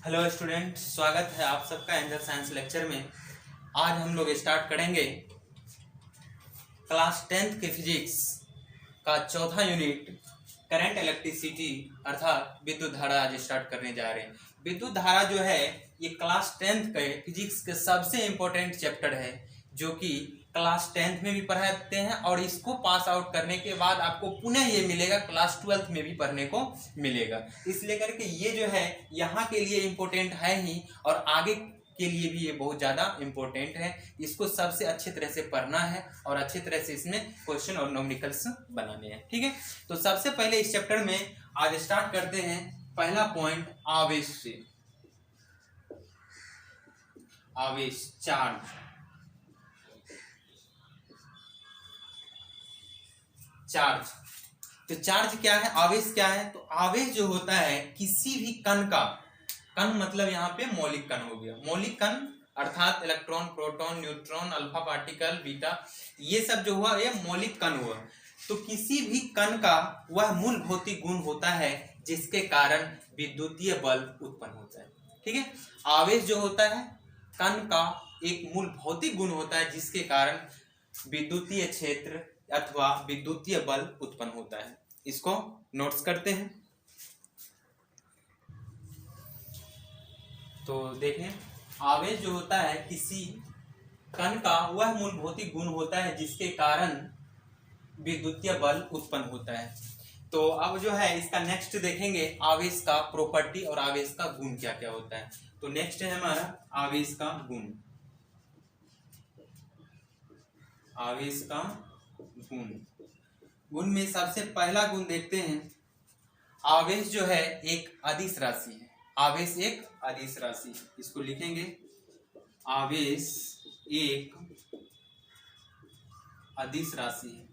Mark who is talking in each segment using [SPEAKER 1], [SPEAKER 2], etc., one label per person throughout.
[SPEAKER 1] Hello student, स्वागत है आप सबका एंजल साइंस लेक्चर में। आज हम लोग स्टार्ट करेंगे क्लास 10th के फिजिक्स का चौथा यूनिट करंट इलेक्ट्रिसिटी अर्थात विद्युत धारा आज स्टार्ट करने जा रहे हैं। विद्युत धारा जो है ये क्लास 10th के फिजिक्स के सबसे इम्पोर्टेंट चैप्टर है जो कि क्लास 10th में भी पढ़ाते हैं और इसको पास आउट करने के बाद आपको पुनः ये मिलेगा क्लास 12th में भी पढ़ने को मिलेगा। इसलिए करके ये जो है यहाँ के लिए इम्पोर्टेंट है ही और आगे के लिए भी ये बहुत ज़्यादा इम्पोर्टेंट है। इसको सबसे अच्छी तरह से पढ़ना है और अच्छी तरह से इसमें क्वेश्चन और न्यूमेरिकल्स बनाने हैं। ठीक है, तो सबसे पहले इस चैप्टर में आज स्टार्ट करते हैं। पहला पॉइंट आवेश से। आवेश, चार्ज। चार्ज, तो चार्ज क्या है, आवेश क्या है? तो आवेश जो होता है किसी भी कण का, कण मतलब यहाँ पे मौलिक कण हो गया। मौलिक कण अर्थात electron, proton, neutron, alpha particle, beta, ये सब जो हुआ ये मौलिक कण हुआ। तो किसी भी कण का वह मूल भौतिक गुण होता है जिसके कारण विद्युतीय बल उत्पन्न होता है। ठीक है, आवेश जो होता है कण का एक मूल भौतिक गुण होता है जिसके कारण विद्युतीय क्षेत्र अथवा विद्युतीय बल उत्पन्न होता है। इसको नोट्स करते हैं। तो देखें, आवेश जो होता है किसी कण का वह मूल भौतिक गुण होता है जिसके कारण विद्युतीय बल उत्पन्न होता है। तो अब जो है इसका नेक्स्ट देखेंगे आवेश का प्रॉपर्टी और आवेश का गुण क्या क्या होता है। तो नेक्स्ट है हमारा आवेश का गुण। आवेश का गुण, गुण में सबसे पहला गुण देखते हैं। आवेश जो है एक अदिश राशि है। आवेश एक अदिश राशि, इसको लिखेंगे आवेश एक अदिश राशि है।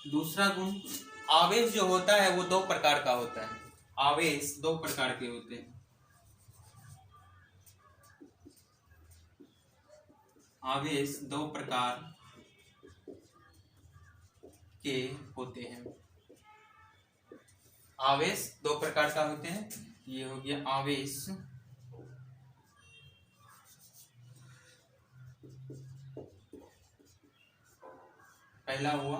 [SPEAKER 1] दूसरा गुण, आवेश जो होता है वो दो प्रकार का होता है। आवेश दो प्रकार के होते हैं। आवेश दो प्रकार के होते हैं। आवेश दो प्रकार का होते हैं। ये हो गया आवेश पहला हुआ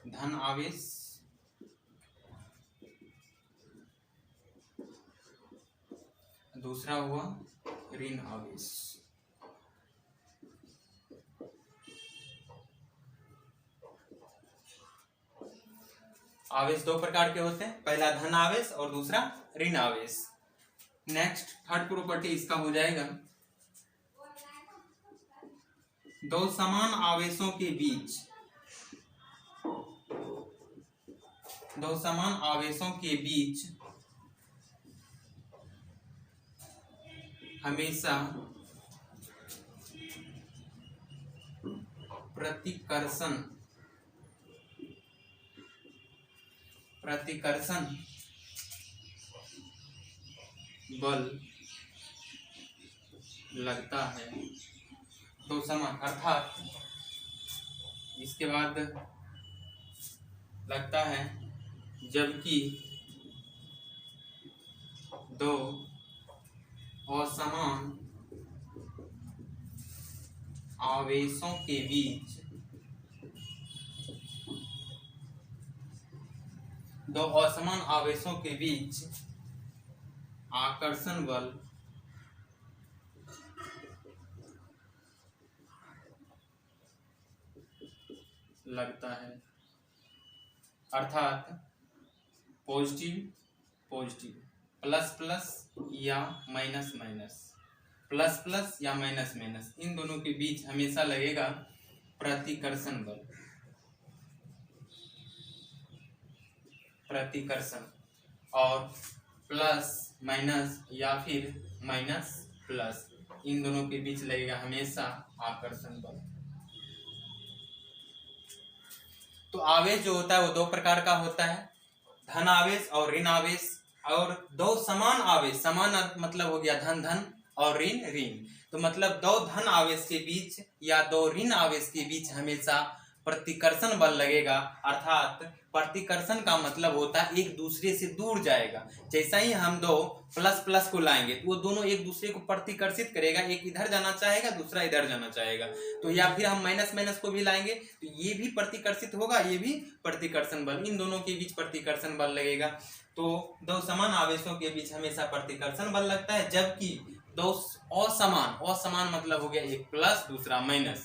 [SPEAKER 1] धन आवेश, दूसरा हुआ ऋण आवेश। आवेश दो प्रकार के होते हैं, पहला धन आवेश और दूसरा ऋण आवेश। नेक्स्ट थर्ड प्रॉपर्टी इसका हो जाएगा, दो समान आवेशों के बीच, दो समान आवेशों के बीच हमेशा प्रतिकर्षण बल लगता है। दो समान अर्थात इसके बाद लगता है जबकि दो असमान आवेशों के बीच, दो असमान आवेशों के बीच आकर्षण बल लगता है। अर्थात पॉजिटिव पॉजिटिव, प्लस प्लस या माइनस माइनस, प्लस प्लस या माइनस माइनस, इन दोनों के बीच हमेशा लगेगा प्रतिकर्षण बल। प्रतिकर्षण और प्लस माइनस या फिर माइनस प्लस, इन दोनों के बीच लगेगा हमेशा आकर्षण बल। तो आवेश जो होता है वो दो प्रकार का होता है, धन आवेश और ऋण आवेश। और दो समान आवेश, समान मतलब हो गया धन धन और ऋण ऋण, तो मतलब दो धन आवेश के बीच या दो ऋण आवेश के बीच हमेशा प्रतिकर्षण बल लगेगा, अर्थात प्रतिकर्षण का मतलब होता है एक दूसरे से दूर जाएगा। जैसा ही हम दो प्लस प्लस को लाएंगे तो वो दोनों एक दूसरे को प्रतिकर्षित करेगा, एक इधर जाना चाहेगा दूसरा इधर जाना चाहेगा। तो या फिर हम माइनस माइनस को भी लाएंगे तो ये भी प्रतिकर्षित होगा, ये भी प्रतिकर्षण बल, इन दोनों के बीच प्रतिकर्षण बल लगेगा। तो दो समान आवेशों के बीच हमेशा प्रतिकर्षण बल लगता है, जबकि दो असमान मतलब हो गया एक प्लस दूसरा माइनस,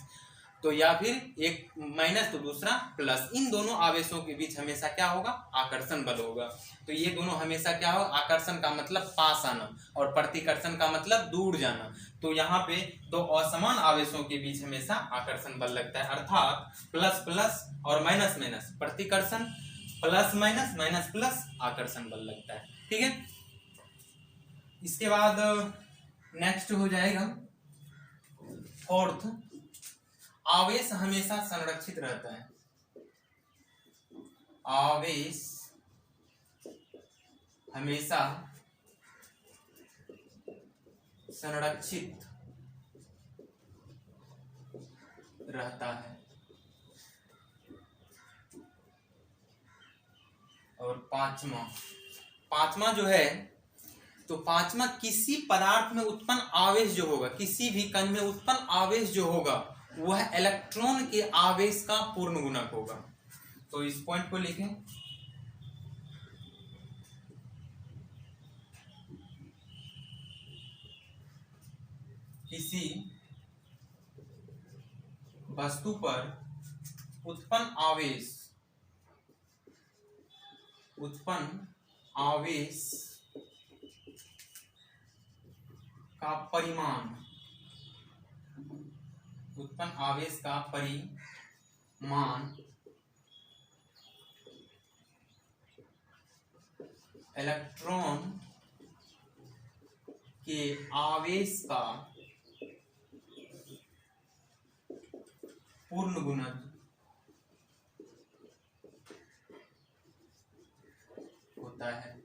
[SPEAKER 1] तो या फिर एक माइनस तो दूसरा प्लस, इन दोनों आवेशों के बीच हमेशा क्या होगा, आकर्षण बल होगा। तो ये दोनों हमेशा क्या होगा, आकर्षण का मतलब पास आना और प्रतिकर्षण का मतलब दूर जाना। तो यहाँ पे दो असमान आवेशों के बीच हमेशा आकर्षण बल लगता है, अर्थात प्लस प्लस और माइनस माइनस प्रतिकर्षण, प्लस माइनस माइनस प्लस आकर्षण बल लगता है। ठीक है, इसके बाद नेक्स्ट हो जाएगा फोर्थ, आवेश हमेशा संरक्षित रहता है। आवेश हमेशा संरक्षित रहता है। और पांचवा जो है, तो पांचवा किसी पदार्थ में उत्पन्न आवेश जो होगा, किसी भी कण में उत्पन्न आवेश जो होगा वह इलेक्ट्रॉन के आवेश का पूर्ण गुणक होगा। तो इस पॉइंट को लिखें, किसी वस्तु पर उत्पन्न आवेश का परिमाण, उत्पन्न आवेश का परिमाण इलेक्ट्रॉन के आवेश का पूर्ण गुणज होता है।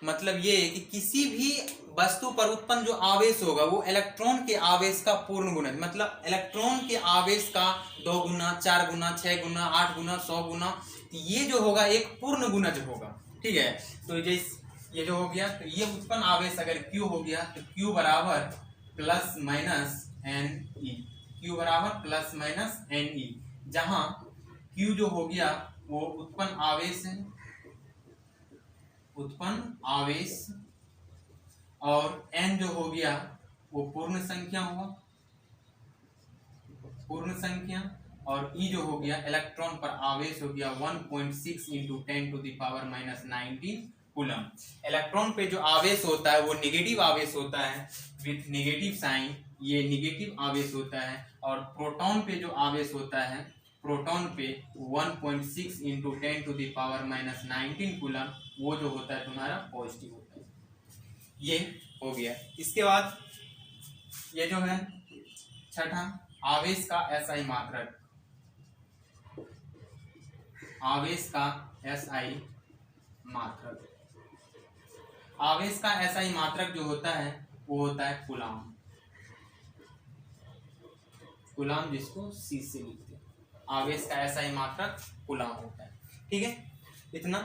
[SPEAKER 1] मतलब ये कि किसी भी वस्तु पर उत्पन्न जो आवेश होगा वो इलेक्ट्रॉन के आवेश का पूर्ण गुणज, मतलब इलेक्ट्रॉन के आवेश का 2 गुना, 4 गुना, 6 गुना, 8 गुना, 100 गुना, ये जो होगा एक पूर्ण गुणज होगा। ठीक है, तो ये जो हो गया, तो ये उत्पन्न आवेश अगर Q हो गया तो Q बराबर plus minus n e, Q बराबर प्लस माइनस एन ई, जहां Q जो हो गया वो उत्पन्न आवेश और n जो हो गया वो पूर्ण संख्या हुआ, और E जो हो गया इलेक्ट्रॉन पर आवेश हो गया 1.6 इंटू 10⁻⁻19 कूलम। इलेक्ट्रॉन पे जो आवेश होता है वो नेगेटिव आवेश होता है विथ नेगेटिव साइन, ये नेगेटिव आवेश होता है। और प्रोटॉन पे जो आवेश होता है, प्रोटॉन पे 1.6 इंटू 10⁻⁻19 कूलम, वो जो होता है तुम्हारा पॉजिटिव होता है। ये हो गया। इसके बाद ये जो है छठा, आवेश का एसआई मात्रक, आवेश का एसआई मात्रक, आवेश का एसआई मात्रक जो होता है वो होता है कूलम, कूलम जिसको सी से लिखते हैं, आवेश का एसआई मात्रक कूलम होता है। ठीक है, इतना।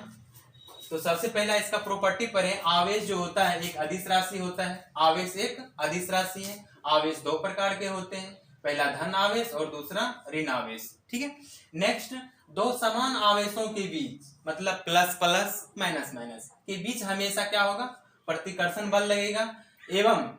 [SPEAKER 1] तो सबसे पहला इसका प्रॉपर्टी पर है, आवेश जो होता है एक अदिश राशि होता है, आवेश एक अदिश राशि है। आवेश दो प्रकार के होते हैं, पहला धन आवेश और दूसरा ऋण आवेश। ठीक है, नेक्स्ट, दो समान आवेशों के बीच, मतलब प्लस प्लस माइनस माइनस के बीच हमेशा क्या होगा, प्रतिकर्षण बल लगेगा, एवं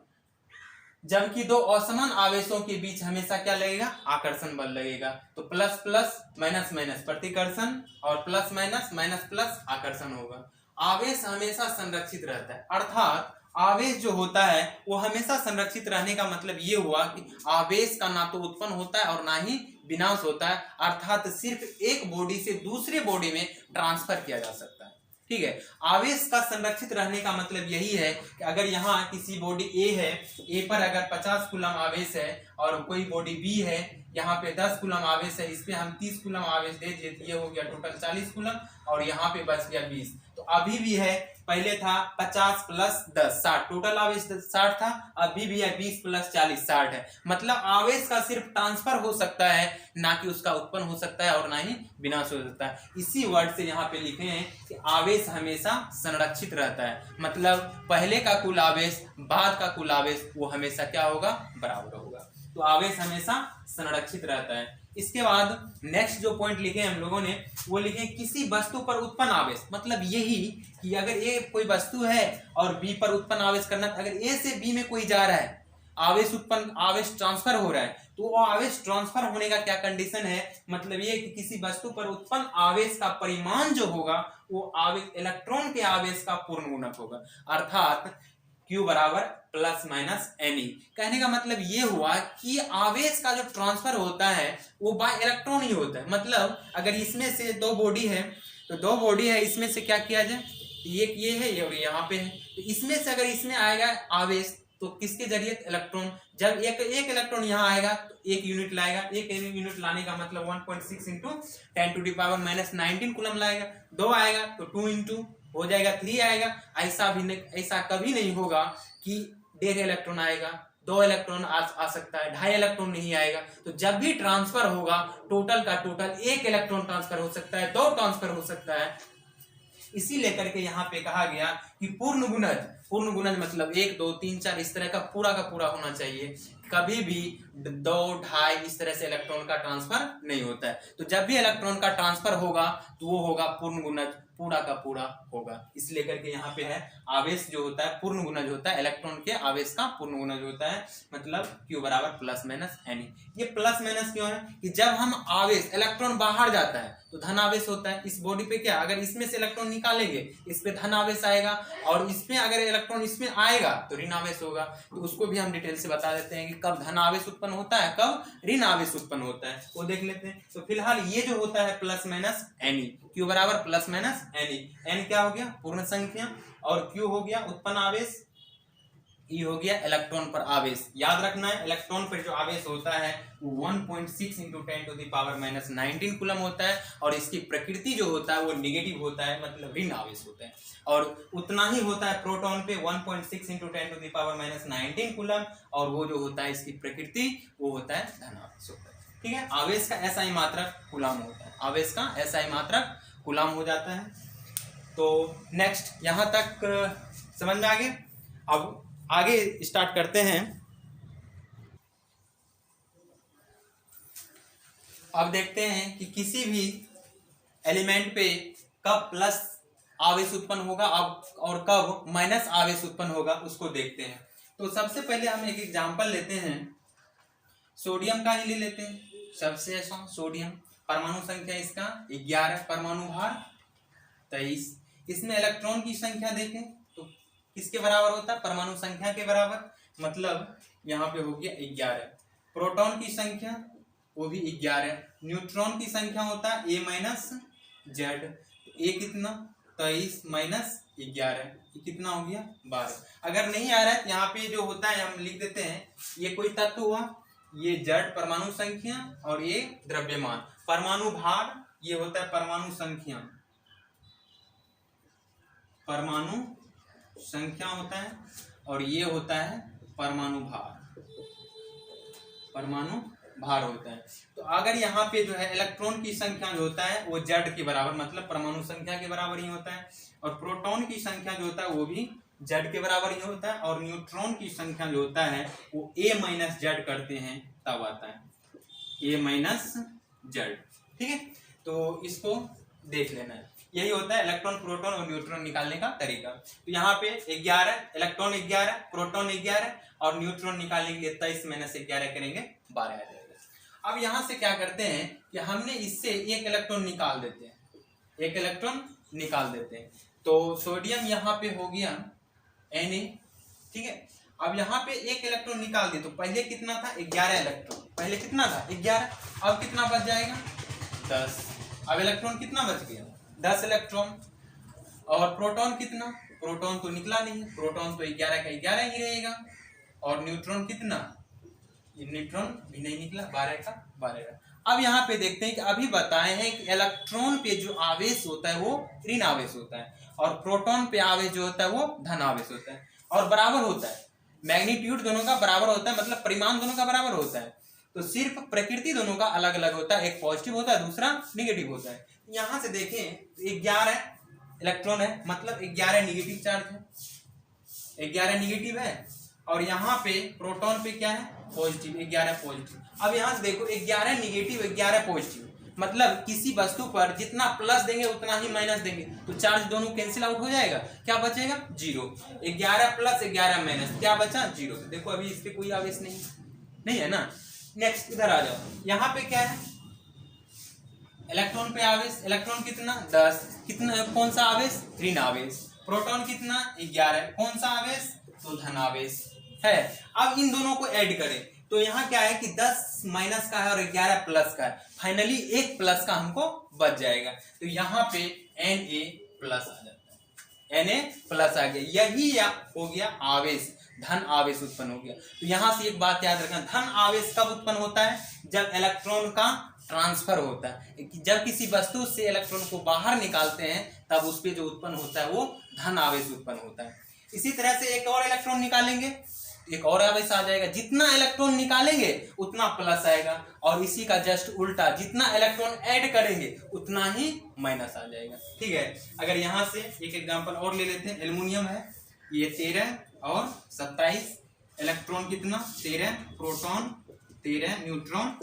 [SPEAKER 1] जबकि दो असमान आवेशों के बीच हमेशा क्या लगेगा, आकर्षण बल लगेगा। तो प्लस प्लस माइनस माइनस प्रतिकर्षण और प्लस माइनस माइनस प्लस आकर्षण होगा। आवेश हमेशा संरक्षित रहता है, अर्थात आवेश जो होता है वो हमेशा संरक्षित रहने का मतलब ये हुआ कि आवेश का ना तो उत्पन्न होता है और ना ही विनाश होता है, अर्थात सिर्फ एक बॉडी से दूसरे बॉडी में ट्रांसफर किया जा सकता है। ठीक है, आवेश का संरक्षित रहने का मतलब यही है कि अगर यहाँ किसी बॉडी ए है, ए पर अगर 50 कूलम आवेश है और कोई बॉडी बी है, यहाँ पे 10 कूलम आवेश है, इस पे हम 30 कूलम आवेश दे दिए, ये हो गया टोटल 40 कूलम और यहाँ पे बच गया 20। तो अभी भी है, पहले था 50 प्लस 10 60, टोटल आवेश 60 था, अभी भी है 20 प्लस 40 60 है। मतलब आवेश का सिर्फ ट्रांसफर हो सकता है, ना कि उसका उत्पन्न हो सकता है और ना ही विनाश हो सकता है। इसी वर्ड से यहाँ पे लिखे हैं कि आवेश हमेशा संरक्षित रहता है, मतलब पहले का कुल आवेश बाद का कुल आवेश वो हमेशा क्या होगा, बराबर होगा। तो आवेश हमेशा संरक्षित रहता है। इसके बाद नेक्स्ट जो पॉइंट लिखे हम लोगों ने वो लिखे किसी वस्तु पर उत्पन्न आवेश, मतलब यही कि अगर ए कोई वस्तु है और बी पर उत्पन्न आवेश करना, अगर ए से बी में कोई जा रहा है, आवेश उत्पन्न आवेश ट्रांसफर हो रहा है, तो वो आवेश ट्रांसफर होने का क्या कंडीशन है, मतलब ये कि किसी वस्तु पर उत्पन्न आवेश का परिमाण जो होगा वो आवेश इलेक्ट्रॉन के आवेश का पूर्ण गुणक होगा, अर्थात Q बराबर प्लस माइनस एनी। कहने का मतलब ये हुआ कि आवेश का जो ट्रांसफर होता है वो बाय इलेक्ट्रॉन ही होता है। मतलब अगर इसमें से दो बॉडी है तो दो बॉडी है, इसमें से क्या किया जाए, एक ये है ये और यहाँ पे है, तो इसमें से अगर इसमें आएगा आवेश तो किसके जरिए, इलेक्ट्रॉन। जब एक इलेक्ट्रॉन यहाँ आएगा तो 1 यूनिट लाएगा, 1 यूनिट लाने का मतलब 1.6 इंटू 10⁻⁻19 कूलम लाएगा। 2 आएगा तो 2 इंटू हो जाएगा 3 आएगा। ऐसा भी नहीं, ऐसा कभी नहीं होगा कि 1.5 इलेक्ट्रॉन आएगा, 2 इलेक्ट्रॉन आ सकता है, 2.5 इलेक्ट्रॉन नहीं आएगा। तो जब भी ट्रांसफर होगा टोटल का टोटल 1 इलेक्ट्रॉन ट्रांसफर हो सकता है, 2 ट्रांसफर हो सकता है। इसी लेकर के यहाँ पे कहा गया कि पूर्ण गुणज मतलब 1 2 3 4 इस तरह का पूरा होना चाहिए, कभी भी 2 2.5 इस तरह से इलेक्ट्रॉन का ट्रांसफर नहीं होता है। तो जब भी इलेक्ट्रॉन का ट्रांसफर होगा तो वो होगा पूर्ण गुणज, पूरा का पूरा होगा। इसलिए करके यहाँ पे है आवेश जो होता है पूर्ण गुणज होता है, इलेक्ट्रॉन के आवेश का पूर्ण गुणज होता है, मतलब Q बराबर प्लस माइनस एनी। ये प्लस माइनस क्यों है कि जब हम आवेश इलेक्ट्रॉन बाहर जाता है तो धन आवेश होता है। इस बॉडी पे क्या, अगर इसमें से इलेक्ट्रॉन निकालेंगे इस पे धन आवेश आएगा, और इसमें अगर इलेक्ट्रॉन इसमें आएगा तो ऋण आवेश होगा। तो उसको भी हम डिटेल से बता देते हैं कि कब धन आवेश उत्पन्न होता है, कब ऋण आवेश उत्पन्न होता है, वो देख लेते हैं। तो फिलहाल ये जो होता है प्लस माइनस एनी, Q बराबर प्लस माइनस एनी। एन क्या हो गया, पूर्ण संख्या, और Q हो गया उत्पन्न आवेश, E हो गया इलेक्ट्रॉन पर आवेश। याद रखना है इलेक्ट्रॉन पर जो आवेश होता है वो 1.6 इंटू 10⁻⁻19 कूलम होता है, और इसकी प्रकृति जो होता है वो निगेटिव होता है, मतलब ऋण आवेश होता है। और उतना ही होता है प्रोटॉन पे 1.6 इंटू 10⁻⁻19 कूलम, और वो जो होता है इसकी प्रकृति वो होता है धन आवेश होता है। ठीक है, आवेश का ऐसा ही मात्रक कूलम होता है, आवेश का ऐसा ही मात्रक कूलम हो जाता है। तो नेक्स्ट यहाँ तक समझ में आ गया। अब आगे स्टार्ट करते हैं। अब देखते हैं कि किसी भी एलिमेंट पे कब प्लस आवेश उत्पन्न होगा अब और कब माइनस आवेश उत्पन्न होगा, उसको देखते हैं। तो सबसे पहले हम एक एग्जांपल लेते हैं, सोडियम का ही ले लेते हैं। सबसे आसान सोडियम, परमाणु संख्या इसका 11, परमाणु भार 23। इसमें इलेक्ट्रॉन की संख्या देखें तो किसके बराबर होता है, परमाणु संख्या के बराबर, मतलब यहाँ पे हो गया 11। प्रोटॉन की संख्या वो भी 11। न्यूट्रॉन की संख्या होता है A माइनस जेड, ए कितना 23 माइनस 11, ये कितना हो गया 12। अगर नहीं आ रहा है तो यहाँ पे जो होता है हम लिख देते हैं, ये कोई तत्व हुआ, ये जेड परमाणु संख्या और ये द्रव्यमान। परमाणु भार ये होता है परमाणु संख्या, परमाणु संख्या होता है, और ये होता है परमाणु भार, परमाणु भार होता है। तो अगर यहाँ पे जो है इलेक्ट्रॉन की संख्या जो होता है वो जेड के बराबर, मतलब परमाणु संख्या के बराबर ही होता है, और प्रोटॉन की संख्या जो होता है वो भी जेड के बराबर ही होता है, और न्यूट्रॉन की संख्या जो होता है वो ए माइनस जेड करते हैं तब आता है, ए माइनस जेड। ठीक है, तो इसको देख लेना है। यही होता है इलेक्ट्रॉन प्रोटॉन और न्यूट्रॉन निकालने का तरीका। तो यहाँ पे 11 इलेक्ट्रॉन 11 प्रोटॉन 11 और न्यूट्रॉन निकालने के लिए 23 माइनस 11 करेंगे 12 आ जाएगा। अब यहाँ से क्या करते हैं कि हमने इससे एक इलेक्ट्रॉन निकाल देते हैं, एक इलेक्ट्रॉन निकाल देते हैं। तो सोडियम यहाँ पे हो गया Na, ठीक है। अब यहाँ पे एक इलेक्ट्रॉन निकाल दिए, तो पहले कितना था 11 इलेक्ट्रॉन, पहले कितना था 11, अब कितना बच जाएगा 10। अब इलेक्ट्रॉन कितना बच गया 10 इलेक्ट्रॉन। और प्रोटॉन कितना, प्रोटॉन तो निकला नहीं, प्रोटॉन तो 11 का 11 ही रहेगा। और न्यूट्रॉन कितना, न्यूट्रॉन भी नहीं निकला, 12 का 12। अब यहाँ पे देखते हैं कि अभी बताए हैं कि इलेक्ट्रॉन पे जो आवेश होता है वो ऋण आवेश होता है, और प्रोटॉन पे आवेश जो होता है वो धन आवेश होता है, और बराबर होता है। मैग्नीट्यूड दोनों का बराबर होता है, मतलब परिमाण दोनों का बराबर होता है। तो सिर्फ प्रकृति दोनों का अलग अलग होता है, एक पॉजिटिव होता है, दूसरा निगेटिव होता है। यहाँ से देखें 11 इलेक्ट्रॉन है, मतलब 11 निगेटिव चार्ज है, 11 निगेटिव है, और यहाँ पे प्रोटॉन पे क्या है, पॉजिटिव, 11 पॉजिटिव। अब यहाँ से देखो 11 निगेटिव 11 पॉजिटिव, मतलब किसी वस्तु पर जितना प्लस देंगे उतना ही माइनस देंगे, तो चार्ज दोनों कैंसिल आउट हो जाएगा, क्या बचेगा, 0। 11 प्लस 11 माइनस क्या बचा, 0। देखो अभी इस पे कोई आवेश नहीं है ना। नेक्स्ट इधर आ जाओ, यहाँ पे क्या है, इलेक्ट्रॉन पे आवेश, इलेक्ट्रॉन कितना 10, कितना कौन सा आवेश, ऋण आवेश। प्रोटॉन कितना 11, कौन सा आवेश, तो धन आवेश है। अब इन दोनों को ऐड करें तो यहाँ क्या है कि 10 माइनस का है और 11 प्लस का है, फाइनली एक प्लस का हमको बच जाएगा, तो यहाँ पे Na प्लस आ जाता है, Na प्लस आ गया, यही हो गया आवेश, धन आवेश उत्पन्न हो गया। तो यहाँ से एक बात याद रखना, धन आवेश कब उत्पन्न होता है, जब इलेक्ट्रॉन का ट्रांसफर होता है, जब किसी वस्तु से इलेक्ट्रॉन को बाहर निकालते हैं तब उस पे जो उत्पन्न होता है वो धन आवेश उत्पन्न होता है। इसी तरह से एक और इलेक्ट्रॉन निकालेंगे, एक और आवेश आ जाएगा, जितना इलेक्ट्रॉन निकालेंगे उतना प्लस आएगा, और इसी का जस्ट उल्टा, जितना इलेक्ट्रॉन ऐड करेंगे उतना ही माइनस आ जाएगा। ठीक है, अगर यहाँ से एक एग्जांपल और ले लेते हैं, एल्युमिनियम है, ये 13 और 27, इलेक्ट्रॉन कितना 13, प्रोटॉन 13, न्यूट्रॉन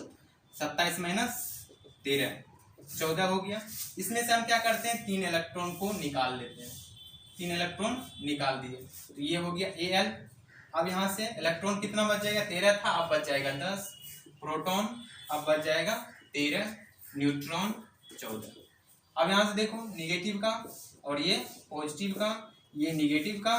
[SPEAKER 1] 27 माइनस 13 14 हो गया। इसमें से हम क्या करते हैं, 3 इलेक्ट्रॉन को निकाल लेते हैं, 3 इलेक्ट्रॉन निकाल दिए, तो ये हो गया Al। अब यहाँ से इलेक्ट्रॉन कितना बच जाएगा, 13 था, अब बच जाएगा 10, प्रोटॉन अब बच जाएगा 13, न्यूट्रॉन 14। अब यहाँ से देखो निगेटिव का और ये पॉजिटिव का, ये निगेटिव का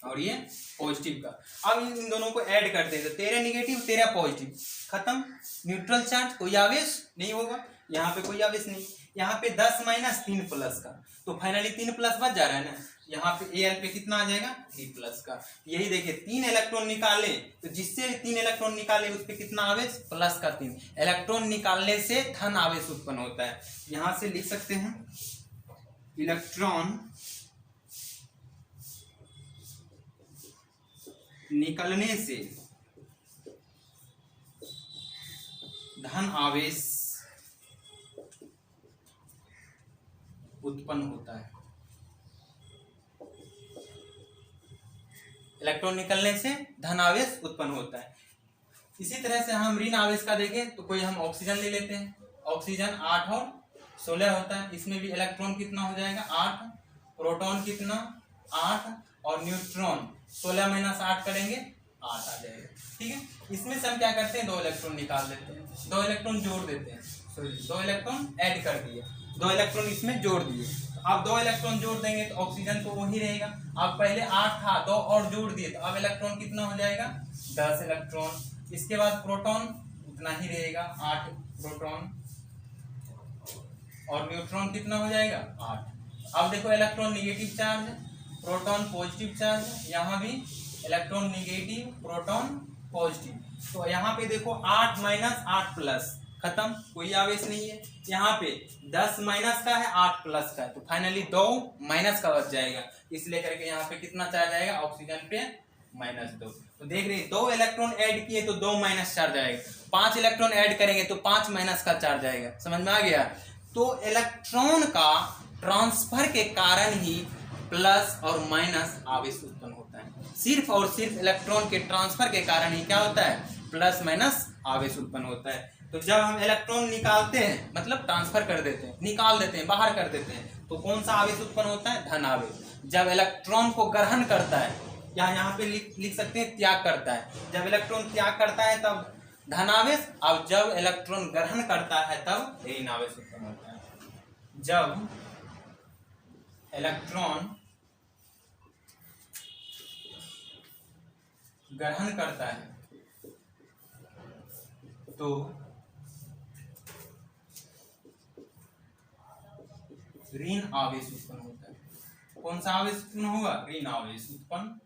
[SPEAKER 1] और ये पॉजिटिव का। अब इन दोनों को ऐड करते हैं तो 13 निगेटिव 13 पॉजिटिव, खत्म, न्यूट्रल चार्ज, कोई आवेश नहीं होगा, यहाँ पे कोई आवेश नहीं। यहाँ पे 10 माइनस 3 प्लस का, तो फाइनली 3 प्लस बच जा रहा है ना, यहाँ पे Al पे कितना आ जाएगा 3 प्लस का। यही देखिए 3 इलेक्ट्रॉन निकाले, तो जिससे 3 इलेक्ट्रॉन निकाले उस पे कितना आवेश, प्लस का 3 इलेक्ट्रॉन निकालने से धन आवेश उत्पन्न होता है। यहाँ से लिख सकते हैं इलेक्ट्रॉन निकलने से धन आवेश उत्पन्न होता है, इलेक्ट्रॉन निकलने से धन आवेश उत्पन्न होता है। इसी तरह से हम ऋण आवेश का देखें तो कोई हम ऑक्सीजन ले लेते हैं, ऑक्सीजन 8 और 16 होता है, इसमें भी इलेक्ट्रॉन कितना हो जाएगा 8, प्रोटॉन कितना 8 और न्यूट्रॉन 16 माइनस 8 करेंगे 8 आ जाएगा। ठीक है, इसमें से हम क्या करते हैं 2 इलेक्ट्रॉन निकाल देते हैं, 2 इलेक्ट्रॉन जोड़ देते हैं, सॉरी 2 इलेक्ट्रॉन ऐड कर दिए, 2 इलेक्ट्रॉन इसमें जोड़ दिए। अब 2 इलेक्ट्रॉन जोड़ देंगे तो ऑक्सीजन तो वही रहेगा, अब पहले 8 था 2 और जोड़ दिए तो अब इलेक्ट्रॉन कितना हो जाएगा 10 इलेक्ट्रॉन। इसके बाद प्रोटॉन उतना ही रहेगा 8 प्रोटॉन, और न्यूट्रॉन कितना हो जाएगा 8। अब देखो इलेक्ट्रॉन निगेटिव चार्ज है, प्रोटॉन पॉजिटिव चार्ज है, यहाँ भी इलेक्ट्रॉन निगेटिव प्रोटॉन पॉजिटिव, तो यहाँ पे देखो 8 माइनस 8 प्लस, खत्म, कोई आवेश नहीं है। यहाँ पे 10 माइनस का है 8 प्लस का है, तो फाइनली 2 माइनस का बच जाएगा, इसलिए करके यहाँ पे कितना चार्ज आएगा ऑक्सीजन पे -2। तो देख रहे 2 इलेक्ट्रॉन ऐड किए तो 2 माइनस चार्ज आएगा, 5 इलेक्ट्रॉन ऐड करेंगे तो 5 माइनस का चार्ज आएगा, समझ में आ गया। तो इलेक्ट्रॉन का ट्रांसफर के कारण ही प्लस और माइनस आवेश उत्पन्न होता है, सिर्फ और सिर्फ इलेक्ट्रॉन के ट्रांसफर के कारण ही क्या होता है, प्लस माइनस आवेश उत्पन्न होता है। तो जब हम इलेक्ट्रॉन निकालते हैं, मतलब ट्रांसफर कर देते हैं, निकाल देते हैं, बाहर कर देते हैं, तो कौन सा आवेश उत्पन्न होता है, धन आवेश। जब इलेक्ट्रॉन को ग्रहण करता है, या यहाँ पे लिख सकते हैं त्याग करता है, जब इलेक्ट्रॉन त्याग करता है तब धन आवेश, और जब इलेक्ट्रॉन ग्रहण करता है तब ऋण आवेश उत्पन्न होता है। जब इलेक्ट्रॉन ग्रहण करता है तो ऋण आवेश उत्पन्न होता है। कौन सा आवेश उत्पन्न होगा, ऋण आवेश उत्पन्न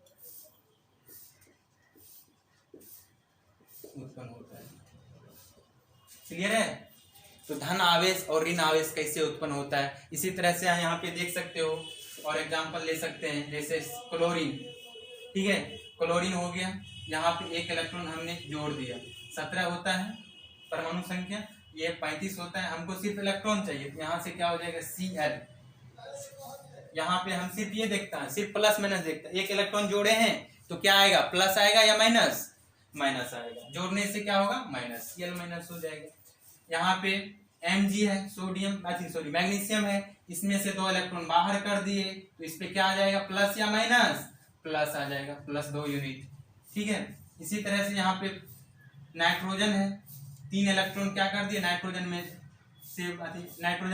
[SPEAKER 1] उत्पन्न होता है। क्लियर है? तो धन आवेश और ऋण आवेश कैसे उत्पन्न होता है, इसी तरह से यहाँ पे देख सकते हो। और एग्जांपल ले सकते हैं, जैसे क्लोरीन, ठीक है, क्लोरीन हो गया, यहाँ पे एक इलेक्ट्रॉन हमने जोड़ दिया, 17 होता है परमाणु संख्या, ये 35 होता है, हमको सिर्फ इलेक्ट्रॉन चाहिए, तो यहाँ से क्या हो जाएगा Cl। यहाँ पे हम सिर्फ ये देखता है, सिर्फ प्लस माइनस देखता है, एक इलेक्ट्रॉन जोड़े हैं तो क्या आएगा, प्लस आएगा या माइनस, माइनस आएगा, जोड़ने से क्या होगा, माइनस, Cl माइनस हो जाएगा। यहाँ पे Mg है, सोडियम सॉरी मैग्नीशियम है, इसमें से 2 इलेक्ट्रॉन बाहर कर दिए, तो इस पे क्या आ जाएगा, प्लस या माइनस, प्लस आ जाएगा, +2 यूनिट, ठीक है। इसी तरह से यहाँ पे नाइट्रोजन है, 3 इलेक्ट्रॉन क्या कर दिए, नाइट्रोजन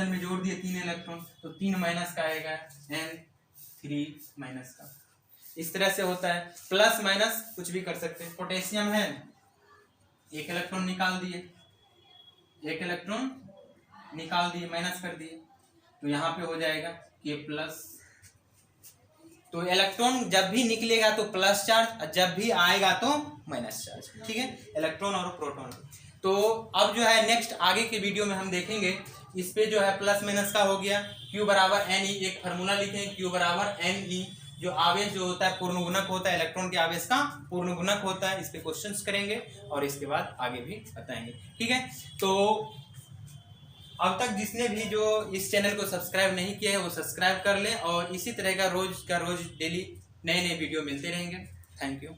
[SPEAKER 1] में जोड़ दिए 3 इलेक्ट्रॉन, तो 3 माइनस का आएगा, N3 माइनस का। इस तरह से होता है, प्लस माइनस कुछ भी कर सकते हैं। पोटेशियम है, 1 इलेक्ट्रॉन निकाल दिए, 1 इलेक्ट्रॉन निकाल दिए, माइनस कर दिए, तो यहाँ पे हो जाएगा K+। तो इलेक्ट्रॉन जब भी निकलेगा तो प्लस चार्ज, और जब भी आएगा तो माइनस चार्ज, ठीक है, इलेक्ट्रॉन और प्रोटॉन। तो अब जो है नेक्स्ट आगे के वीडियो में हम देखेंगे, इस पे जो है प्लस माइनस का हो गया, Q बराबर Ne, एक फार्मूला लिखें, Q बराबर Ne, जो आवेश जो होता है पूर्ण गुणक होता है, इलेक्ट्रॉन के आवेश का पूर्ण गुणक होता है। इस पे क्वेश्चंस करेंगे और इसके बाद आगे भी बताएंगे, ठीक है। तो अब तक जिसने भी जो इस चैनल को सब्सक्राइब नहीं किया है वो सब्सक्राइब कर ले, और इसी तरह का रोज डेली नए वीडियो मिलते रहेंगे। Thank you.